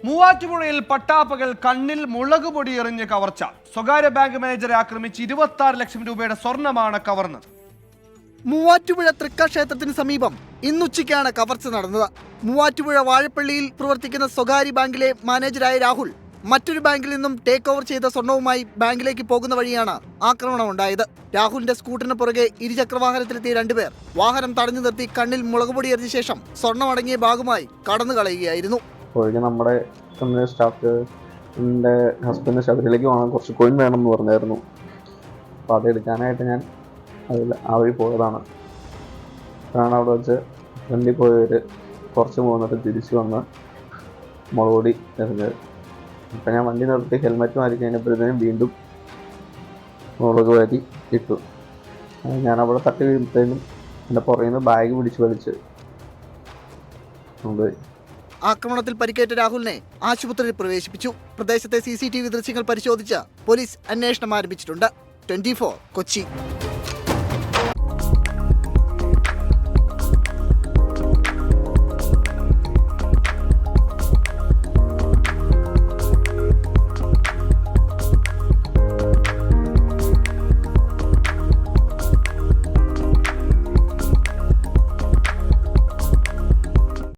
മൂവാറ്റുപുഴയിൽ പട്ടാപ്പകൽ കണ്ണിൽ മുളക് പൊടി എറിഞ്ഞ് കവർച്ച. സ്വകാര്യ ബാങ്ക് മാനേജറെ ആക്രമിച്ച് 26 ലക്ഷം രൂപയുടെ സ്വർണമാണ് കവർന്നത്. മൂവാറ്റുപുഴ തൃക്കക്ഷേത്രത്തിന് സമീപം ഇന്നുച്ചയ്ക്കാണ് കവർച്ച നടന്നത്. മൂവാറ്റുപുഴ വാഴപ്പള്ളിയിൽ പ്രവർത്തിക്കുന്ന സ്വകാര്യ ബാങ്കിലെ മാനേജരായ രാഹുൽ മറ്റൊരു ബാങ്കിൽ നിന്നും ടേക്ക് ഓവർ ചെയ്ത സ്വർണവുമായി ബാങ്കിലേക്ക് പോകുന്ന വഴിയാണ് ആക്രമണം ഉണ്ടായത്. രാഹുലിന്റെ സ്കൂട്ടറിന് പുറകെ ഇരുചക്രവാഹനത്തിലെത്തിയ രണ്ടുപേർ വാഹനം തടഞ്ഞു നിർത്തി കണ്ണിൽ മുളകുപൊടി എറിഞ്ഞ ശേഷം സ്വർണ്ണമടങ്ങിയ ബാഗുമായി കടന്നു കളയുകയായിരുന്നു. നമ്മുടെ സ്റ്റാഫിൻ്റെ ഹസ്ബൻഡ് ശബരിമലയ്ക്ക് പോകണം, കുറച്ച് കോയിൻ വേണം എന്ന് പറഞ്ഞായിരുന്നു. അപ്പോൾ അതെടുക്കാനായിട്ട് ഞാൻ ആ വഴി പോയതാണ്. അതാണ് അവിടെ വെച്ച് വണ്ടി പോയവർ കുറച്ച് പോകുന്നിട്ട് തിരിച്ചു വന്ന് മുളക് പൊടി എറിഞ്ഞത്. അപ്പം ഞാൻ വണ്ടി നിർത്തി ഹെൽമെറ്റ് മാറി കഴിഞ്ഞപ്പോഴത്തേനും വീണ്ടും മുളക് വാരി ഇട്ടു. ഞാൻ അവിടെ തട്ടി വീഴുമ്പോഴത്തേനും എൻ്റെ പുറകിൽ നിന്ന് ബാഗ് പിടിച്ച് വലിച്ച് കൊണ്ടുപോയി. ആക്രമണത്തിൽ പരിക്കേറ്റ രാഹുലിനെ ആശുപത്രിയിൽ പ്രവേശിപ്പിച്ചു. പ്രദേശത്തെ CCTV ദൃശ്യങ്ങൾ പരിശോധിച്ച് പോലീസ് അന്വേഷണം ആരംഭിച്ചിട്ടുണ്ട്. 24 കൊച്ചി.